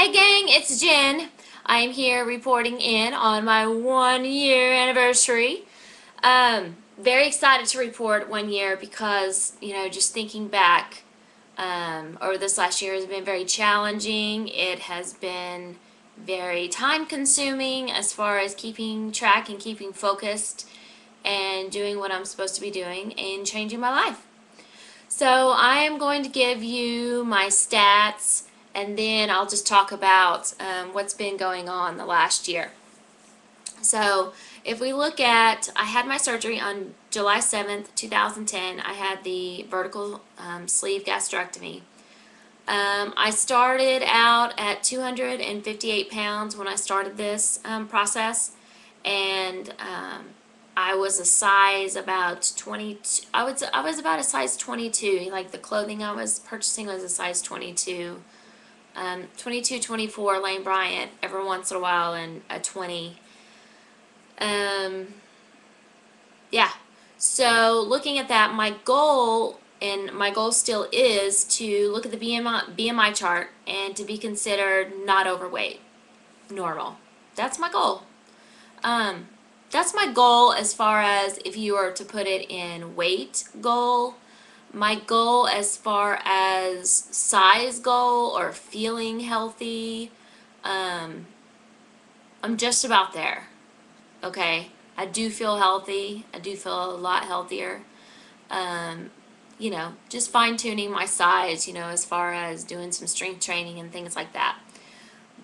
Hey gang, it's Jen. I'm here reporting in on my 1 year anniversary. Very excited to report 1 year because, just thinking back over this last year has been very challenging. It has been very time consuming as far as keeping track and keeping focused and doing what I'm supposed to be doing and changing my life. So I am going to give you my stats and then I'll just talk about what's been going on the last year. So if we look at, I had my surgery on July 7th, 2010. I had the vertical sleeve gastrectomy. I started out at 258 pounds when I started this process, and I was a size about 22. I was about a size 22. Like the clothing I was purchasing was a size 22. 22, 24, Lane Bryant, every once in a while, and a 20. Um, yeah. So looking at that, my goal, and my goal still is to look at the BMI chart and to be considered not overweight, normal. That's my goal. Um, that's my goal as far as if you were to put it in weight goal. My goal as far as size goal or feeling healthy, um, I'm just about there. Okay, I do feel healthy. I do feel a lot healthier. Um, just fine tuning my size, as far as doing some strength training and things like that.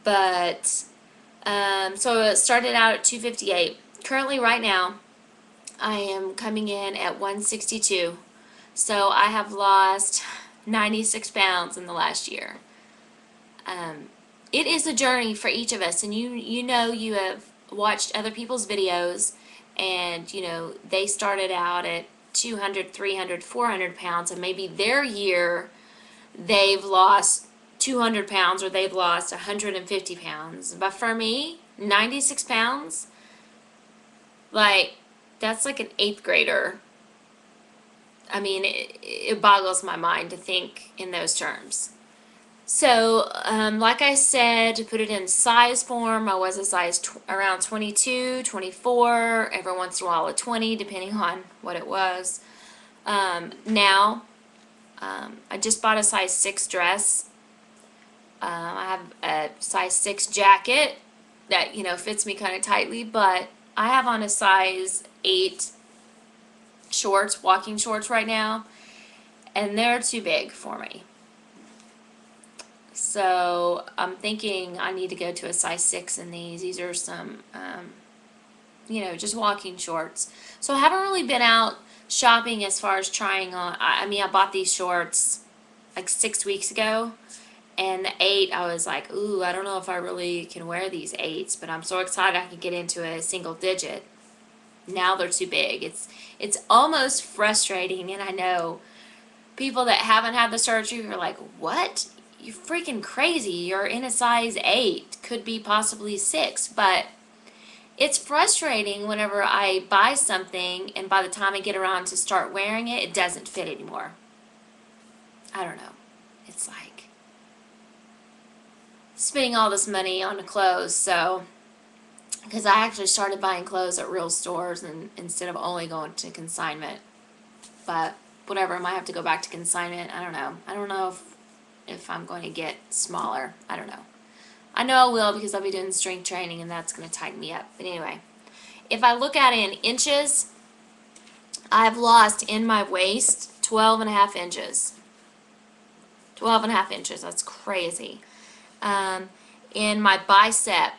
But so it started out at 258. Currently, right now, I am coming in at 162. So I have lost 96 pounds in the last year. Um, it is a journey for each of us, and you have watched other people's videos, and they started out at 200, 300, 400 pounds, and maybe their year they've lost 200 pounds or they've lost 150 pounds. But for me, 96 pounds, like, that's like an 8th grader. I mean, it boggles my mind to think in those terms. So, like I said, to put it in size form, I was a size around 22, 24, every once in a while a 20, depending on what it was. Now, I just bought a size 6 dress. I have a size 6 jacket that, fits me kind of tightly, but I have on a size 8 shorts, walking shorts right now, and they're too big for me. So I'm thinking I need to go to a size 6 in these. These are some, just walking shorts. So I haven't really been out shopping as far as trying on. I mean, I bought these shorts like 6 weeks ago, and the 8, I was like, ooh, I don't know if I really can wear these 8s, but I'm so excited I could get into a single digit. Now they're too big. It's almost frustrating, and I know people that haven't had the surgery are like, what? You're freaking crazy. You're in a size 8, could be possibly 6, but it's frustrating whenever I buy something and by the time I get around to start wearing it, it doesn't fit anymore. I don't know. It's like spending all this money on the clothes, so because I actually started buying clothes at real stores and instead of only going to consignment. But whatever, I might have to go back to consignment. I don't know. I don't know if I'm going to get smaller. I don't know. I know I will because I'll be doing strength training and that's going to tighten me up. But anyway, if I look at it in inches, I've lost in my waist 12 and a half inches. 12 and a half inches. That's crazy. In my bicep,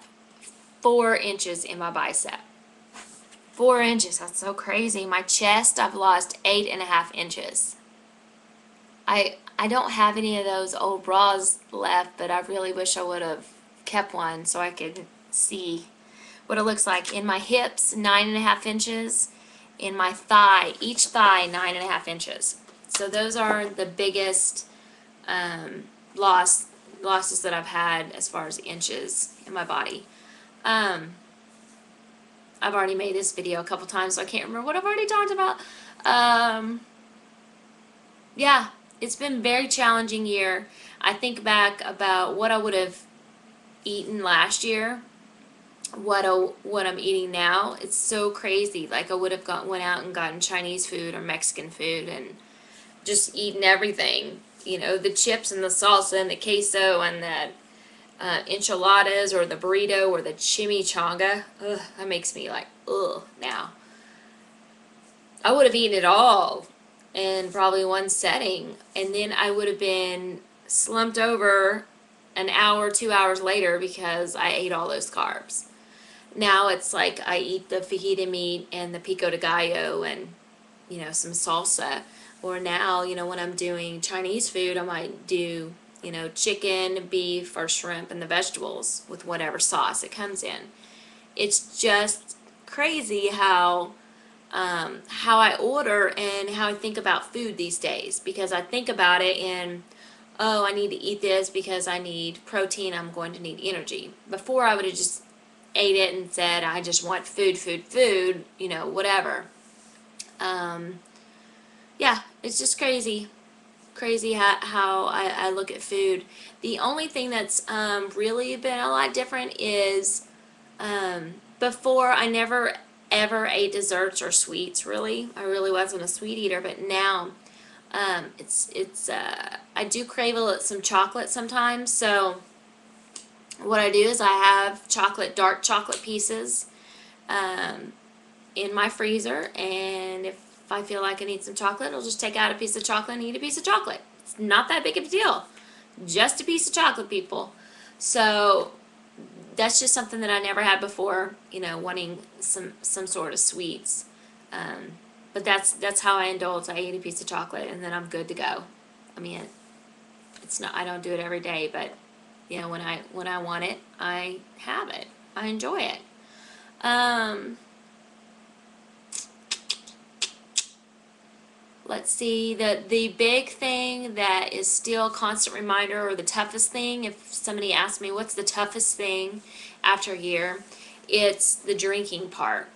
4 inches in my bicep. 4 inches. That's so crazy. My chest, I've lost 8.5 inches. I don't have any of those old bras left, but I really wish I would have kept one so I could see what it looks like. In my hips, 9.5 inches. In my thigh, each thigh, 9.5 inches. So those are the biggest losses that I've had as far as inches in my body. I've already made this video a couple times, so I can't remember what I've already talked about. Yeah, it's been a very challenging year. I think back about what I would have eaten last year, what I'm eating now, it's so crazy. Like I would have went out and gotten Chinese food or Mexican food and just eaten everything. You know, the chips and the salsa and the queso and the enchiladas or the burrito or the chimichanga. Ugh, that makes me like, ugh, now. I would have eaten it all in probably one setting, and then I would have been slumped over an hour, 2 hours later because I ate all those carbs. Now it's like I eat the fajita meat and the pico de gallo and, some salsa. Or now, when I'm doing Chinese food, I might do, chicken, beef, or shrimp and the vegetables with whatever sauce it comes in. It's just crazy how I order and how I think about food these days, because I think about it in, oh, I need to eat this because I need protein, I'm going to need energy. Before I would have just ate it and said, I just want food, food, food, whatever. Yeah, it's just crazy. Crazy how I look at food. The only thing that's really been a lot different is before I never ever ate desserts or sweets, really. I really wasn't a sweet eater, but now I do crave some chocolate sometimes. So what I do is I have dark chocolate pieces in my freezer, and if I feel like I need some chocolate, I'll just take out a piece of chocolate and eat a piece of chocolate. It's not that big of a deal. Just a piece of chocolate, people. So that's just something that I never had before, wanting some sort of sweets. But that's how I indulge. I eat a piece of chocolate and then I'm good to go. I mean, it's not, I don't do it every day, but when I want it, I have it. I enjoy it. Let's see, the big thing that is still a constant reminder, or the toughest thing, if somebody asks me what's the toughest thing after a year, it's the drinking part.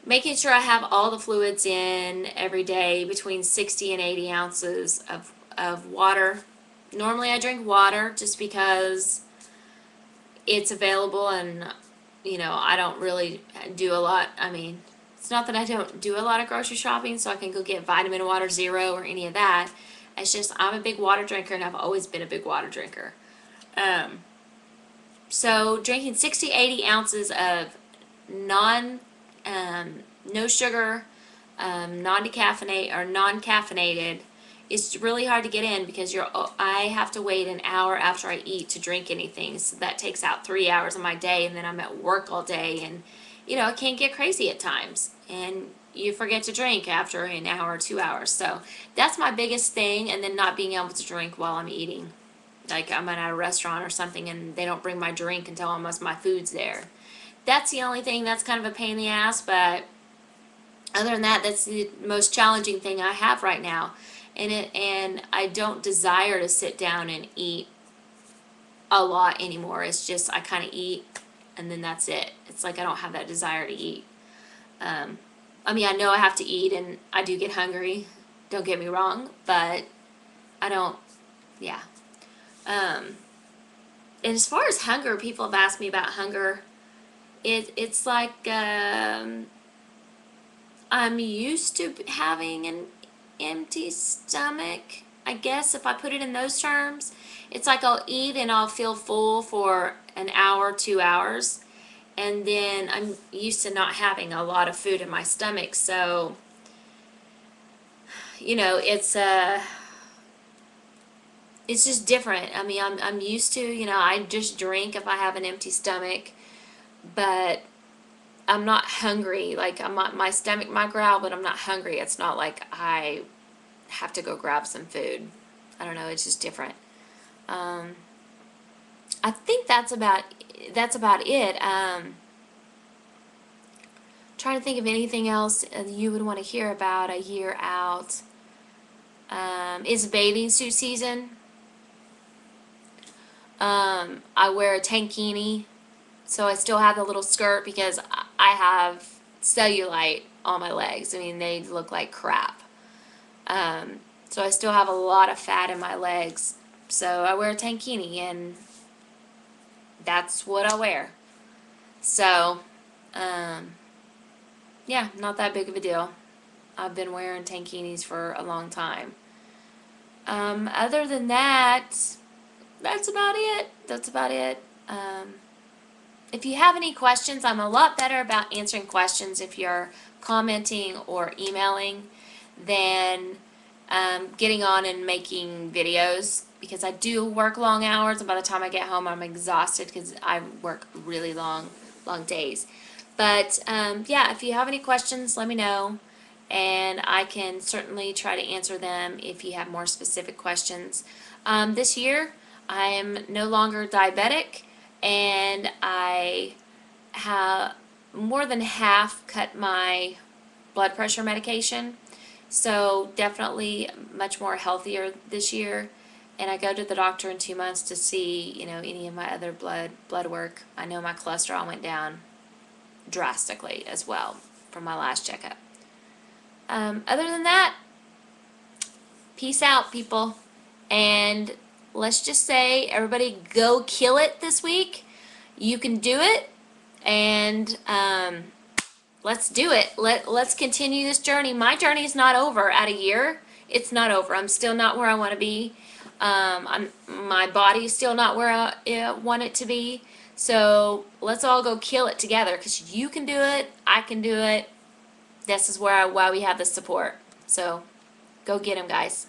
Making sure I have all the fluids in every day, between 60 and 80 ounces of water. Normally I drink water just because it's available, and I don't really do a lot. I mean, it's not that I don't do a lot of grocery shopping, so I can go get vitamin water zero or any of that. It's just I'm a big water drinker, and I've always been a big water drinker. So drinking 60, 80 ounces of no sugar, non-caffeinated, it's really hard to get in because I have to wait an hour after I eat to drink anything. So that takes out 3 hours of my day, and then I'm at work all day, and it can get crazy at times, and you forget to drink after an hour or 2 hours. So that's my biggest thing, and then not being able to drink while I'm eating. Like I'm at a restaurant or something and they don't bring my drink until almost my food's there. That's the only thing that's kind of a pain in the ass, but other than that, that's the most challenging thing I have right now. And I don't desire to sit down and eat a lot anymore. It's just I kind of eat and then that's it. It's like I don't have that desire to eat. I mean, I know I have to eat and I do get hungry. Don't get me wrong, but I don't, yeah. And as far as hunger, people have asked me about hunger. It's like I'm used to having an empty stomach, I guess, if I put it in those terms. It's like I'll eat and I'll feel full for an hour, 2 hours, and then I'm used to not having a lot of food in my stomach. So, it's just different. I mean, I'm used to, I just drink if I have an empty stomach, but I'm not hungry. Like my stomach might growl, but I'm not hungry. It's not like I have to go grab some food. I don't know. It's just different. I think that's about it. Trying to think of anything else you would want to hear about a year out. It's bathing suit season. I wear a tankini, so I still have the little skirt because I have cellulite on my legs. I mean, they look like crap. So I still have a lot of fat in my legs. So I wear a tankini, and that's what I wear. So, yeah, not that big of a deal. I've been wearing tankinis for a long time. Other than that, that's about it. That's about it. If you have any questions, I'm a lot better about answering questions if you're commenting or emailing than getting on and making videos, because I do work long hours, and by the time I get home I'm exhausted because I work really long days. But yeah, if you have any questions, let me know, and I can certainly try to answer them if you have more specific questions. This year I am no longer diabetic, and I have more than half cut my blood pressure medication. So definitely much more healthier this year. And I go to the doctor in 2 months to see, any of my other blood work. I know my cholesterol went down drastically as well from my last checkup. Other than that, peace out, people. And let's just say, everybody go kill it this week. You can do it. And let's do it. Let's continue this journey. My journey is not over at a year. It's not over. I'm still not where I want to be. My body is still not where I want it to be. So let's all go kill it together, because you can do it. I can do it. This is why we have the support. So go get them, guys.